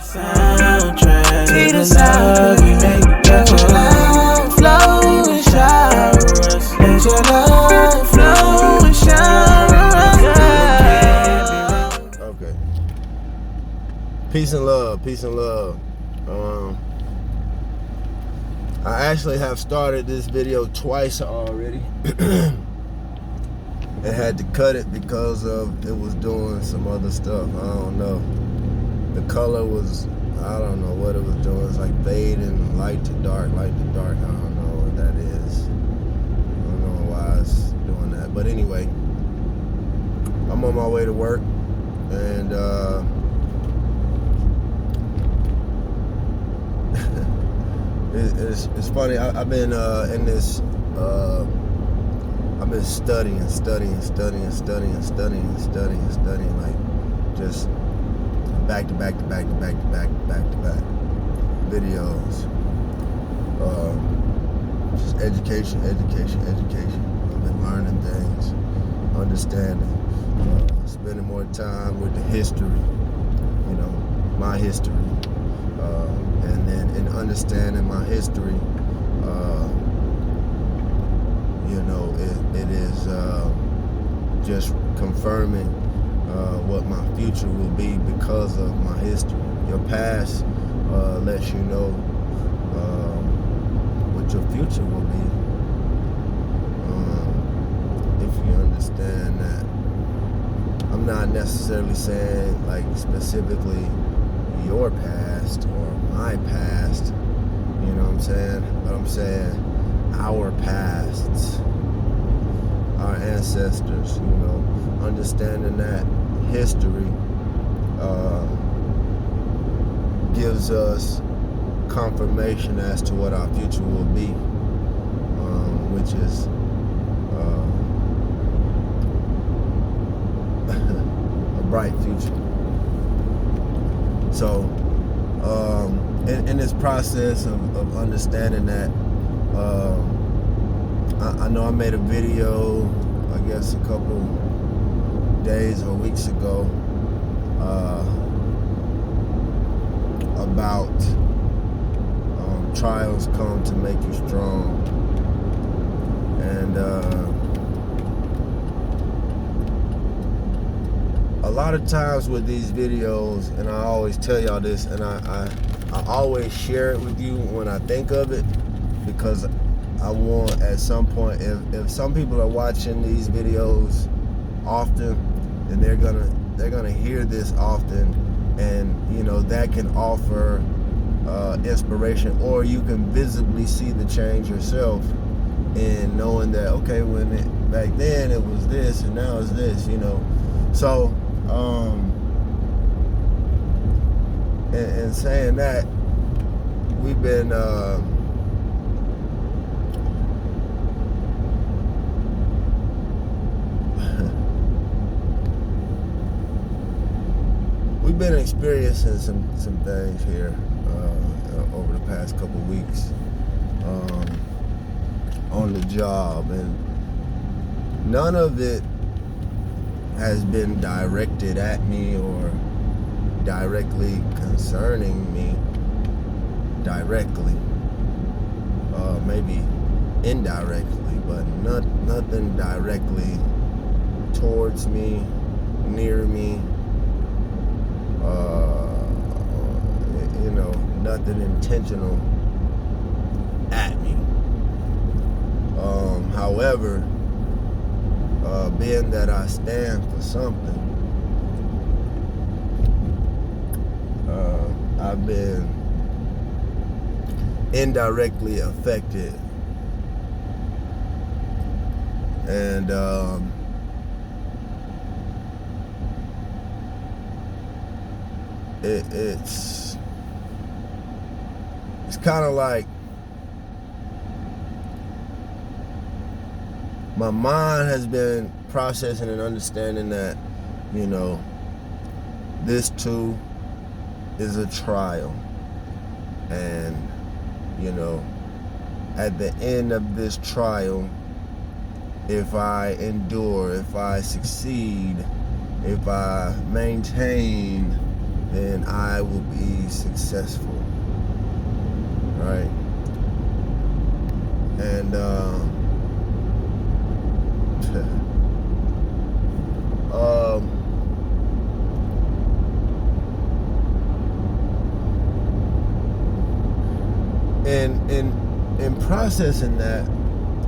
Soundtrack to the love we make. Let your love flow and shower us. Let your love flow and shower us. Okay. Peace and love. Peace and love. I actually have started this video twice already. I had to cut it because of it was doing some other stuff. I don't know. The color was, I don't know what it was doing. It's like fading, light to dark, light to dark. I don't know what that is. I don't know why it's doing that. But anyway, I'm on my way to work, and it's funny. I've been in this. I've been studying, like just back to back videos. Just education. I've been learning things, understanding, spending more time with the history, my history, and then in understanding my history, it is just confirming what my future will be because of my history. Your past lets you know what your future will be, if you understand that. I'm not necessarily saying like specifically your past or my past, you know what I'm saying? But I'm saying our pasts, our ancestors, understanding that history gives us confirmation as to what our future will be, which is a bright future. So in this process of understanding that, I know I made a video, I guess a couple days or weeks ago, about trials come to make you strong. And a lot of times with these videos, and I always tell y'all this, and I always share it with you when I think of it, because I want at some point, if some people are watching these videos often, then they're gonna hear this often, and that can offer inspiration, or you can visibly see the change yourself in knowing that, okay, back then it was this and now it's this, so and saying that, we've been we've been experiencing some things here over the past couple weeks on the job, and none of it has been directed at me or directly concerning me directly, maybe indirectly, but nothing directly towards me, near me, nothing intentional at me. However, being that I stand for something, I've been indirectly affected, and it's kind of like my mind has been processing and understanding that, this too is a trial, and at the end of this trial, if I endure, if I succeed if I maintain, then I will be successful, right? And in processing that,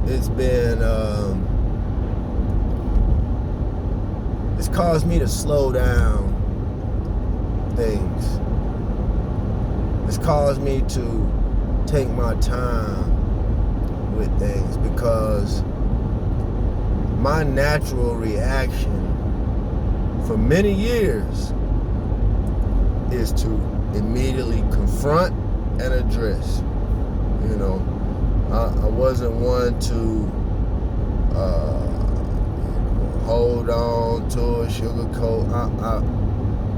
it's been it's caused me to slow down things. It's caused me to take my time with things, because my natural reaction for many years is to immediately confront and address. You know, I wasn't one to hold on to it, sugarcoat.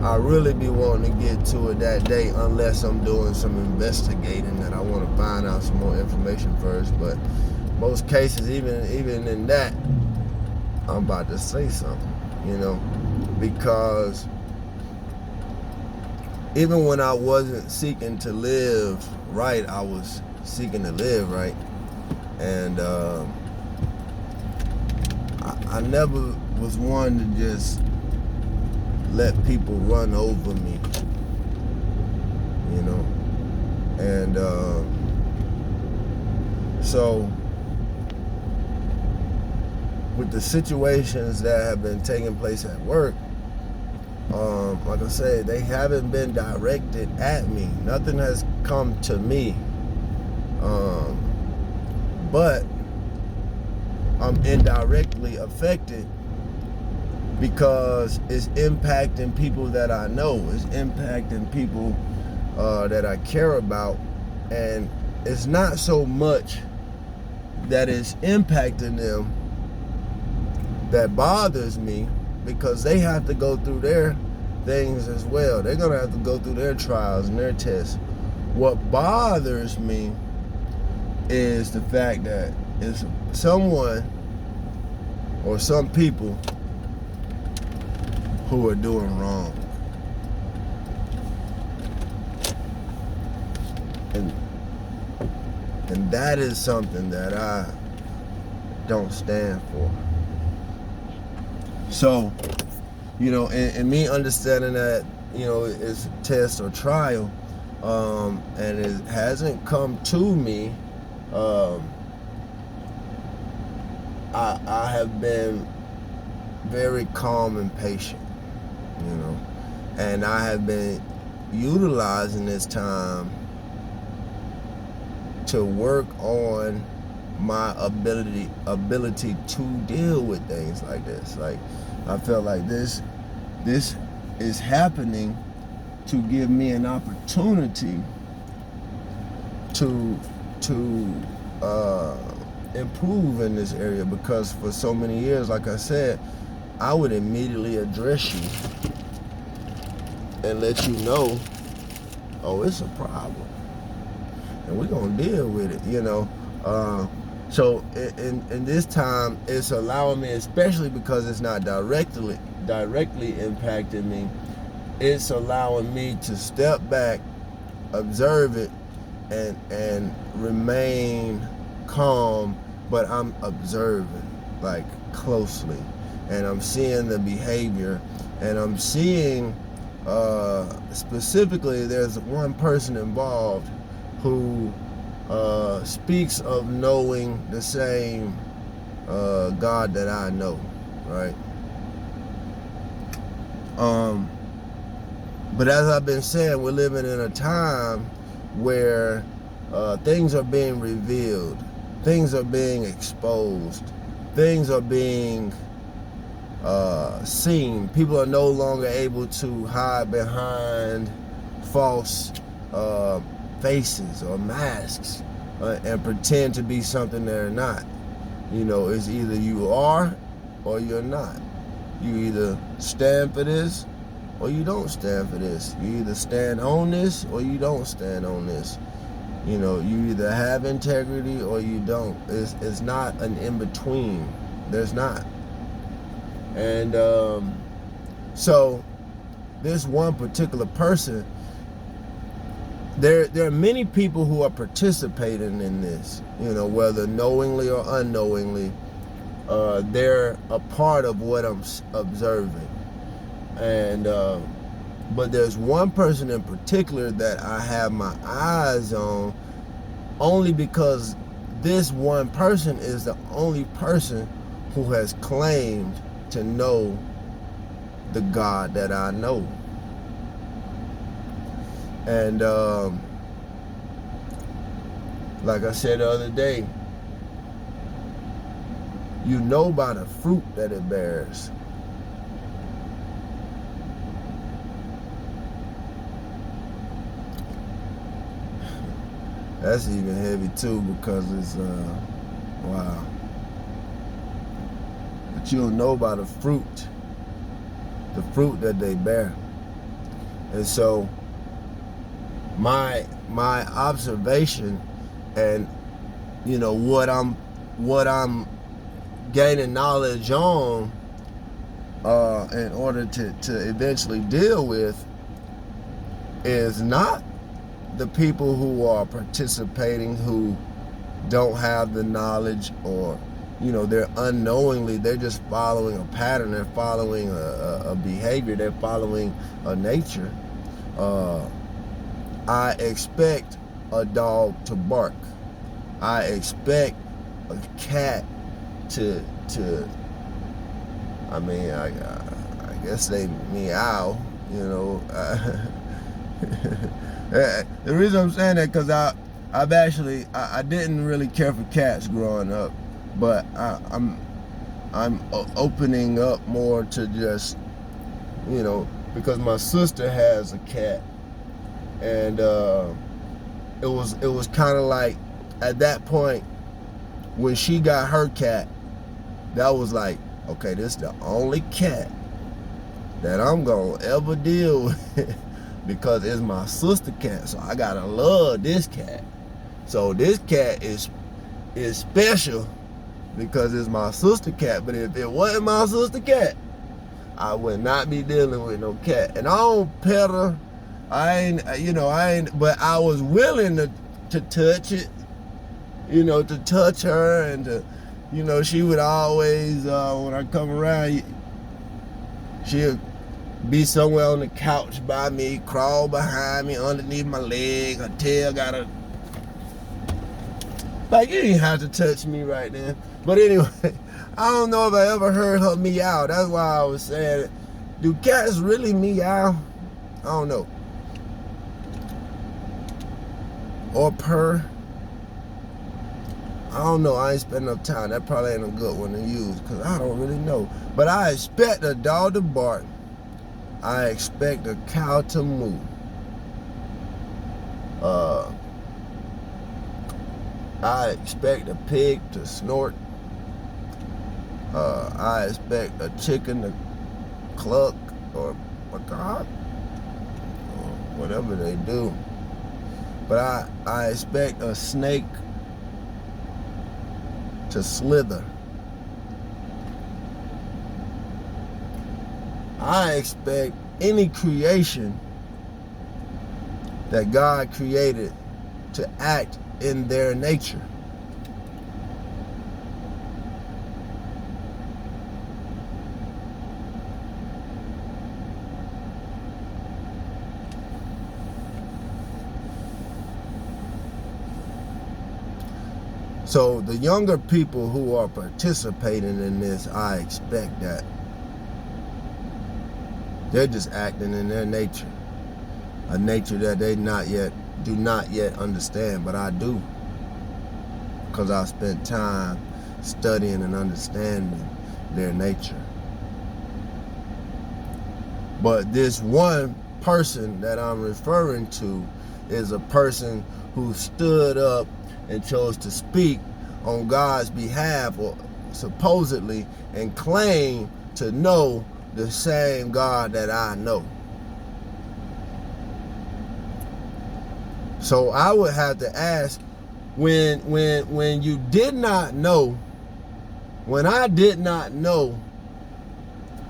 I really be wanting to get to it that day, unless I'm doing some investigating that I want to find out some more information first. But most cases, even in that, I'm about to say something, you know, because even when I wasn't seeking to live right, I was seeking to live right. And I never was one to just let people run over me, you know. And so with the situations that have been taking place at work, like I said, they haven't been directed at me. Nothing has come to me. But I'm indirectly affected, because it's impacting people that I know. It's impacting people that I care about. And it's not so much that it's impacting them that bothers me, because they have to go through their things as well. They're gonna have to go through their trials and their tests. What bothers me is the fact that it's someone or some people who are doing wrong. And that is something that I don't stand for. So, you know, and me understanding that, you know, it's a test or trial, and it hasn't come to me, I have been very calm and patient, you know, and I have been utilizing this time to work on my ability to deal with things like this. Like, I felt like this is happening to give me an opportunity to improve in this area, because for so many years, like I said, I would immediately address you and let you know, oh, it's a problem, and we're gonna deal with it, you know. So in this time, it's allowing me, especially because it's not directly impacting me, it's allowing me to step back, observe it, and remain calm, but I'm observing, like, closely, and I'm seeing the behavior, and I'm seeing specifically there's one person involved who speaks of knowing the same God that I know, right? But as I've been saying, we're living in a time where things are being revealed, things are being exposed, things are being seen. People are no longer able to hide behind false faces or masks and pretend to be something they're not. You know, it's either you are or you're not. You either stand for this or you don't stand for this. You either stand on this or you don't stand on this. You know, you either have integrity or you don't. It's not an in-between. There's not. And So this one particular person, there are many people who are participating in this, you know, whether knowingly or unknowingly. They're a part of what I'm observing. And but there's one person in particular that I have my eyes on, only because this one person is the only person who has claimed to know the God that I know. And like I said the other day, you know by the fruit that it bears. That's even heavy too, because it's wow. But you'll know by the fruit that they bear. And so my observation, and you know what I'm gaining knowledge on in order to eventually deal with, is not the people who are participating who don't have the knowledge, or you know, they're unknowingly, they're just following a pattern, they're following a behavior, they're following a nature. I expect a dog to bark. I expect a cat to I mean, I guess they meow, you know. The reason I'm saying that, because I didn't really care for cats growing up, but I'm opening up more to just, you know, because my sister has a cat, and it was kind of like, at that point when she got her cat, that was like, okay, this is the only cat that I'm gonna ever deal with because it's my sister cat, so I gotta love this cat. So this cat is special because it's my sister cat. But if it wasn't my sister cat, I would not be dealing with no cat. And I don't pet her. But I was willing to touch it, you know, to touch her, and to, you know, she would always, when I come around, she'll be somewhere on the couch by me, crawl behind me, underneath my leg, her tail got a, like, you didn't have to touch me right then. But anyway, I don't know if I ever heard her meow. That's why I was saying, do cats really meow? I don't know. Or purr. I don't know. I ain't spent enough time. That probably ain't a good one to use, because I don't really know. But I expect a dog to bark. I expect a cow to moo. I expect a pig to snort. I expect a chicken to cluck or quack, or whatever they do. But I expect a snake to slither. I expect any creation that God created to act in their nature. So the younger people who are participating in this, I expect that they're just acting in their nature, a nature that they do not yet understand, but I do, because I spent time studying and understanding their nature. But this one person that I'm referring to is a person who stood up and chose to speak on God's behalf, or supposedly, and claim to know the same God that I know. So I would have to ask, when you did not know, when I did not know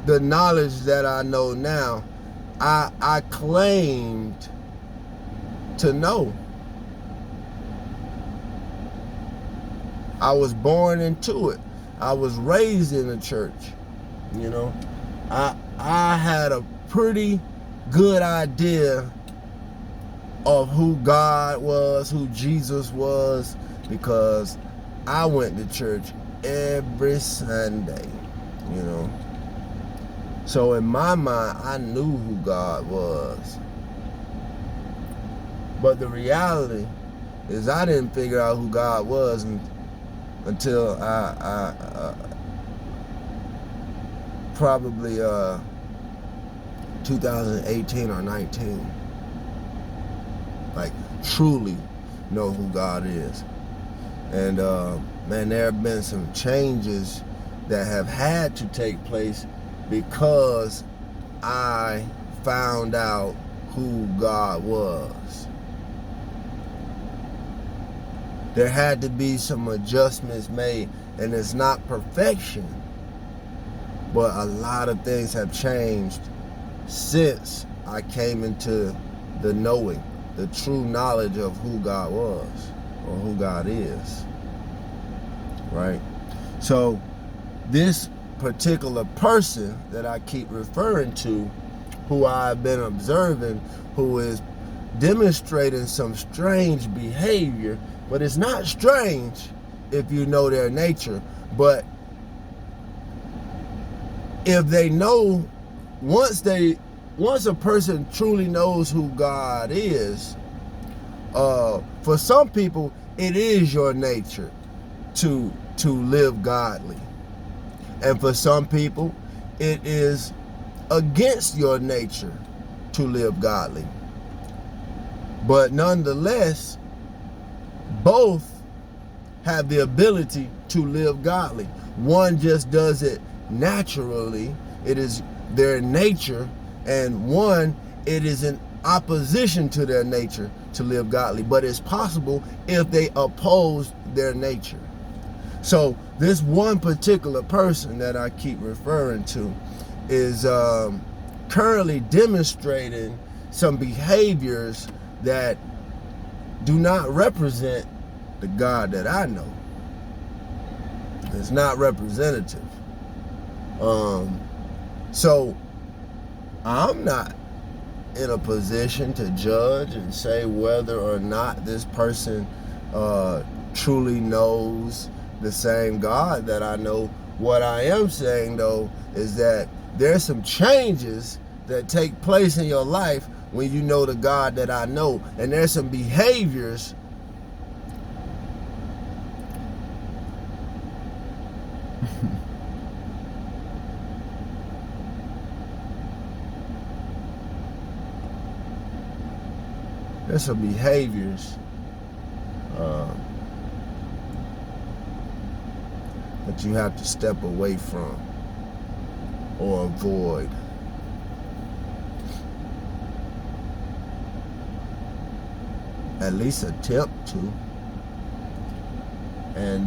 the knowledge that I know now, I claimed to know. I was born into it. I was raised in the church. You know, I had a pretty good idea of who God was, who Jesus was, because I went to church every Sunday, you know. So in my mind, I knew who God was. But the reality is I didn't figure out who God was until probably 2018 or 19. Like, truly know who God is. And man, there have been some changes that have had to take place because I found out who God was. There had to be some adjustments made, and it's not perfection, but a lot of things have changed since I came into the knowing, the true knowledge of who God was or who God is, right? So this particular person that I keep referring to, who I've been observing, who is demonstrating some strange behavior, but it's not strange if you know their nature. But if they know, once a person truly knows who God is, for some people it is your nature to live godly, and for some people it is against your nature to live godly. But nonetheless, both have the ability to live godly. One just does it naturally, it is their nature, and one, it is in opposition to their nature to live godly. But it's possible if they oppose their nature. So this one particular person that I keep referring to is currently demonstrating some behaviors that do not represent the God that I know. It's not representative. So I'm not in a position to judge and say whether or not this person truly knows the same God that I know. What I am saying, though, is that there's some changes that take place in your life when you know the God that I know. And there's some behaviors there's some behaviors that you have to step away from or avoid. At least attempt to. And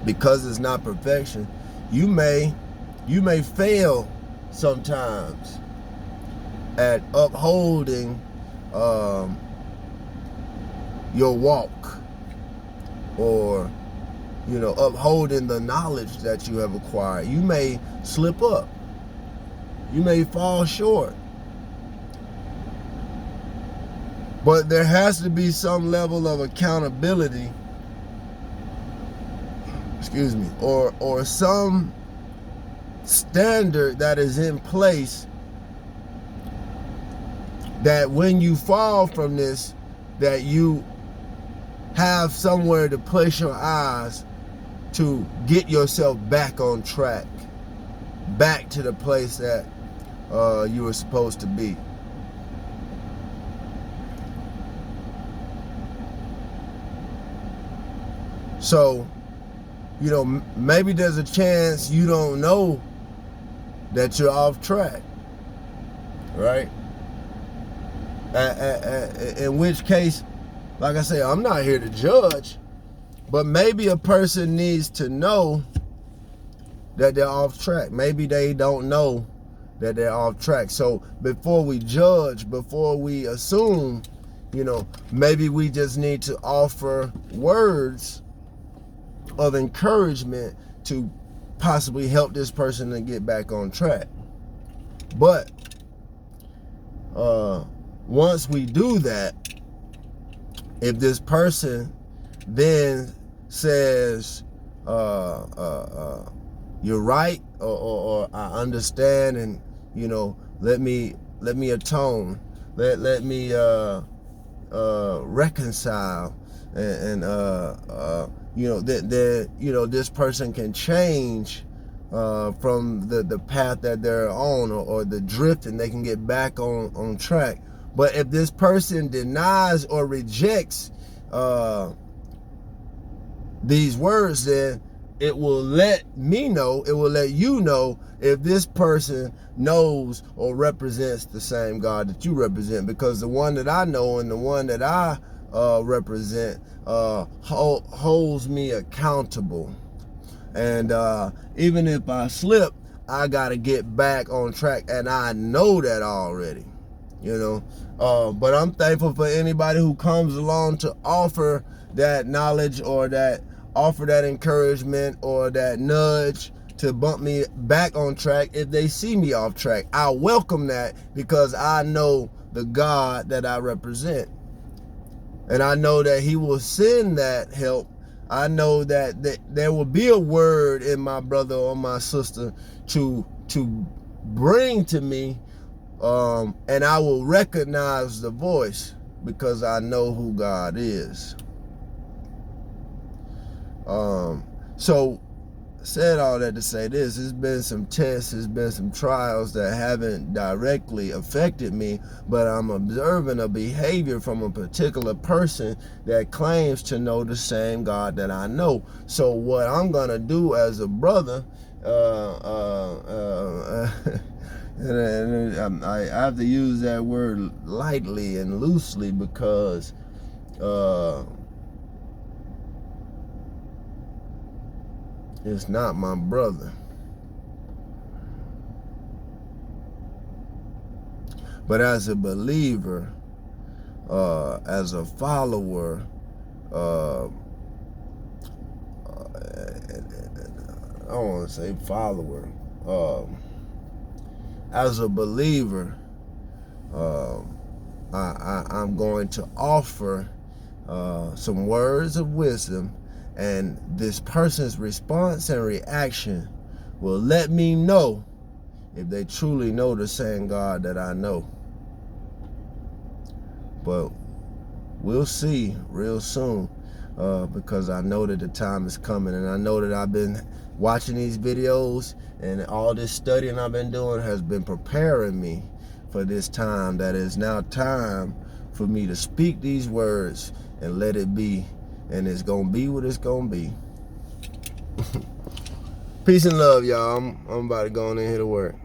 because it's not perfection, you may fail sometimes at upholding your walk, or upholding the knowledge that you have acquired. You may slip up, you may fall short, but there has to be some level of accountability, or some standard that is in place, that when you fall from this, that you have somewhere to place your eyes to get yourself back on track, back to the place that you were supposed to be. So, maybe there's a chance you don't know that you're off track, right? In which case, like I say, I'm not here to judge, but maybe a person needs to know that they're off track. Maybe they don't know that they're off track. So before we judge, before we assume, maybe we just need to offer words of encouragement to possibly help this person to get back on track. But once we do that, if this person then says, you're right, or I understand, and let me atone, let me reconcile, and this person can change from the path that they're on, or the drift, and they can get back on track. But if this person denies or rejects these words, then it will let me know, it will let you know if this person knows or represents the same God that you represent. Because the one that I know and the one that I represent holds me accountable. And even if I slip, I got to get back on track, and I know that already, but I'm thankful for anybody who comes along to offer that knowledge, or that offer that encouragement, or that nudge to bump me back on track if they see me off track. I welcome that, because I know the God that I represent, and I know that he will send that help. I know that there will be a word in my brother or my sister to bring to me, and I will recognize the voice, because I know who God is. So said all that to say this: there's been some tests, there's been some trials that haven't directly affected me, but I'm observing a behavior from a particular person that claims to know the same God that I know. So what I'm gonna do as a brother, and I have to use that word lightly and loosely, because it's not my brother. But as a believer, as a follower, I don't want to say follower, as a believer, I'm going to offer some words of wisdom, and this person's response and reaction will let me know if they truly know the same God that I know. But we'll see real soon, because I know that the time is coming, and I know that I've been watching these videos, and all this studying I've been doing has been preparing me for this time. That is now time for me to speak these words and let it be. And it's gonna be what it's gonna be. Peace and love, y'all. I'm about to go on in here to work.